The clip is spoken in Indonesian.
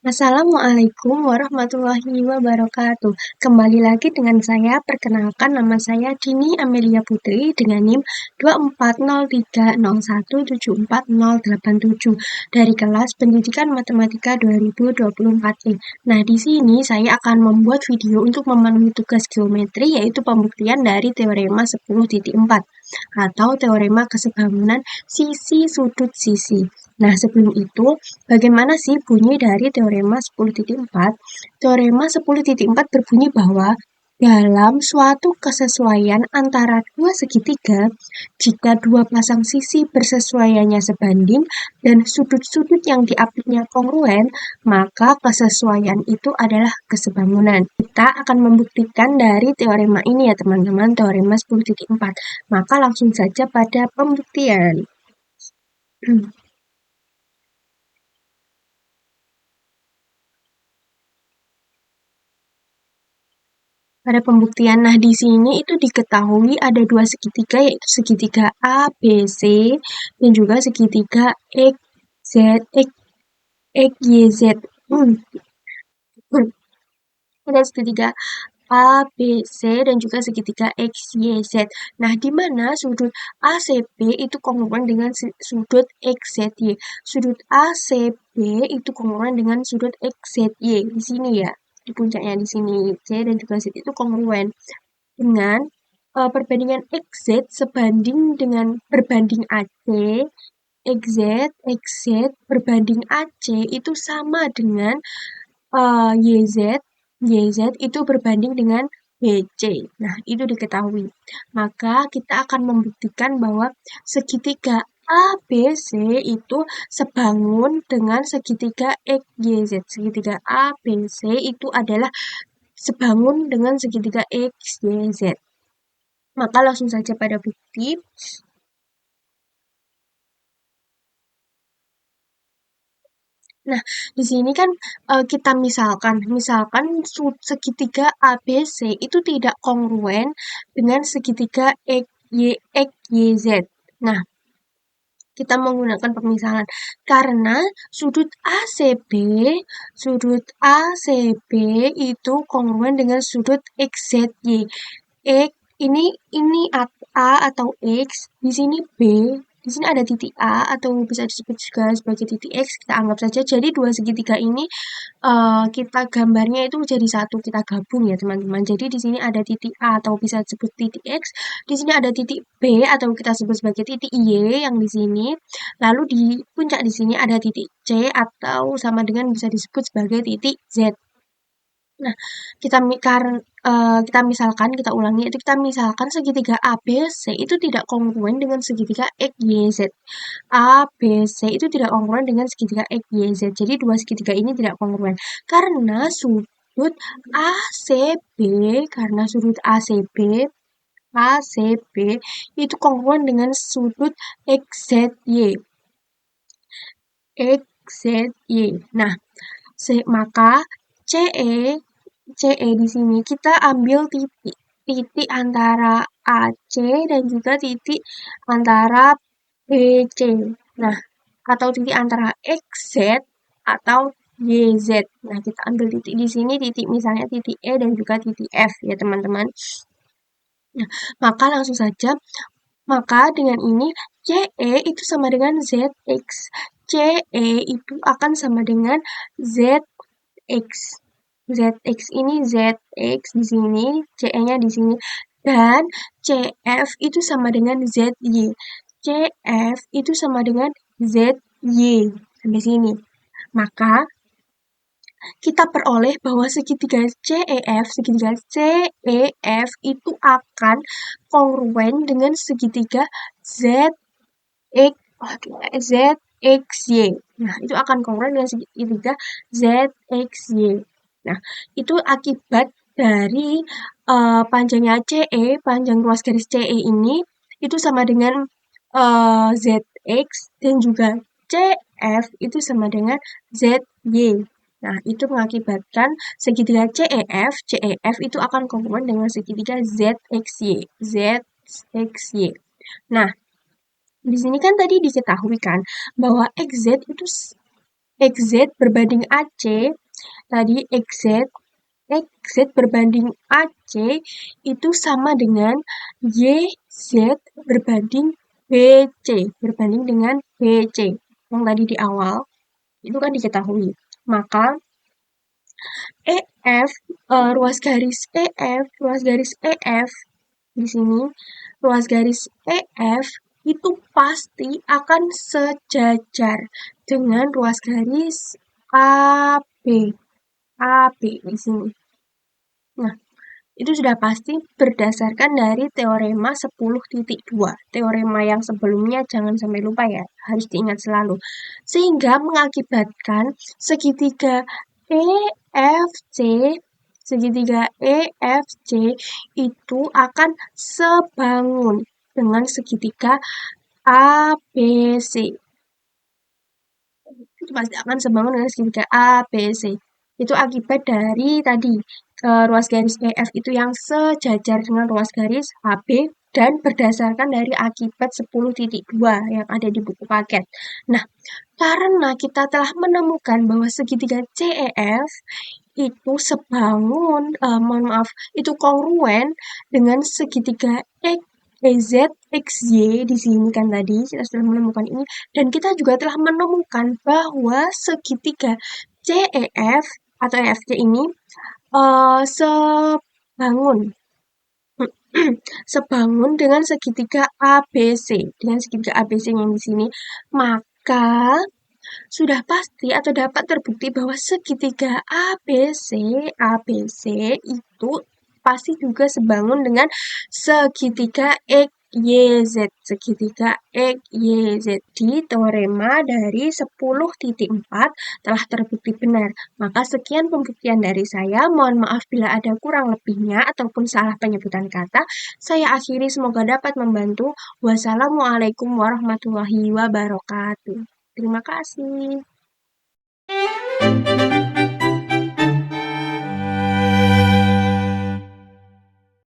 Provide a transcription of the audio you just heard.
Assalamualaikum warahmatullahi wabarakatuh. Kembali lagi dengan saya, perkenalkan nama saya Dini Amelia Putri dengan NIM 24030174087 dari kelas Pendidikan Matematika 2024 ini. Nah, di sini saya akan membuat video untuk memenuhi tugas geometri yaitu pembuktian dari teorema 10.4 atau teorema kesebangunan sisi sudut sisi. Nah, sebelum itu, bagaimana sih bunyi dari teorema 10.4? Teorema 10.4 berbunyi bahwa dalam suatu kesesuaian antara dua segitiga, jika dua pasang sisi bersesuaiannya sebanding dan sudut-sudut yang diapitnya kongruen, maka kesesuaian itu adalah kesebangunan. Kita akan membuktikan dari teorema ini ya teman-teman, teorema 10.4. Maka langsung saja pada pembuktian. Pada pembuktian, nah di sini itu diketahui ada dua segitiga yaitu segitiga ABC dan juga segitiga XZ, XYZ. Ada segitiga ABC dan juga segitiga XYZ. Nah, di mana sudut ACB itu kongruen dengan sudut XZY. Sudut ACB itu kongruen dengan sudut XZY. Di sini ya, di puncaknya di sini C dan juga Z itu kongruen dengan perbandingan XZ sebanding dengan berbanding AC, XZ, XZ berbanding AC itu sama dengan YZ, YZ itu berbanding dengan BC. Nah, itu diketahui. Maka kita akan membuktikan bahwa segitiga ABC itu sebangun dengan segitiga XYZ. Segitiga ABC itu adalah sebangun dengan segitiga XYZ. Maka langsung saja pada bukti. Nah, di sini kan kita misalkan segitiga ABC itu tidak kongruen dengan segitiga XYZ. Nah, kita menggunakan pemisalan karena sudut ACB itu kongruen dengan sudut XZY. X ini A atau X, di sini B, di sini ada titik A atau bisa disebut juga sebagai titik X, kita anggap saja. Jadi dua segitiga ini kita gambarnya itu jadi satu, kita gabung ya teman-teman. Jadi di sini ada titik A atau bisa disebut titik X, di sini ada titik B atau kita sebut sebagai titik Y yang di sini. Lalu di puncak di sini ada titik C atau sama dengan bisa disebut sebagai titik Z. Nah, kita misalkan, kita ulangi, itu kita misalkan segitiga ABC itu tidak kongruen dengan segitiga XYZ. ABC itu tidak kongruen dengan segitiga XYZ. Jadi dua segitiga ini tidak kongruen. Karena sudut ACB, karena sudut ACB itu kongruen dengan sudut XZY. XZY. Nah, maka CE di sini kita ambil titik antara AC dan juga titik antara BC. Nah, atau titik antara XZ atau YZ. Nah, kita ambil titik di sini, titik misalnya titik E dan juga titik F ya, teman-teman. Nah, maka langsung saja, maka dengan ini CE itu sama dengan ZX. CE itu akan sama dengan ZX. ZX ini ZX di sini, CE-nya di sini, dan CF itu sama dengan ZY. CF itu sama dengan ZY. Sampai sini. Maka kita peroleh bahwa segitiga CEF itu akan kongruen dengan segitiga ZXY. Nah, itu akan kongruen dengan segitiga ZXY. Nah, itu akibat dari panjangnya CE, panjang ruas garis CE ini itu sama dengan ZX dan juga CF itu sama dengan ZY. Nah, itu mengakibatkan segitiga CEF itu akan kongruen dengan segitiga ZXY. Nah, di sini kan tadi diketahui kan bahwa XZ itu XZ berbanding AC, tadi XZ berbanding AC itu sama dengan YZ berbanding berbanding dengan BC. Yang tadi di awal, itu kan diketahui. Maka ruas garis EF di sini, ruas garis EF itu pasti akan sejajar dengan ruas garis AB. AB di sini. Nah, itu sudah pasti berdasarkan dari teorema 10.2. Teorema yang sebelumnya jangan sampai lupa ya, harus diingat selalu. Sehingga mengakibatkan segitiga EFC itu akan sebangun dengan segitiga ABC. Itu pasti akan sebangun dengan segitiga ABC. Itu akibat dari tadi ruas garis EF itu yang sejajar dengan ruas garis HB dan berdasarkan dari akibat 10.2 yang ada di buku paket. Nah, karena kita telah menemukan bahwa segitiga CEF itu sebangun, itu kongruen dengan segitiga EZ, XY di sini kan tadi kita sudah menemukan ini, dan kita juga telah menemukan bahwa segitiga CEF atau EFC ini sebangun sebangun dengan segitiga ABC, yang di sini, maka sudah pasti atau dapat terbukti bahwa segitiga ABC itu pasti juga sebangun dengan segitiga XYZ di teorema dari 10.4 telah terbukti benar. Maka sekian pembuktian dari saya. Mohon maaf bila ada kurang lebihnya ataupun salah penyebutan kata. Saya akhiri, semoga dapat membantu. Wassalamualaikum warahmatullahi wabarakatuh. Terima kasih.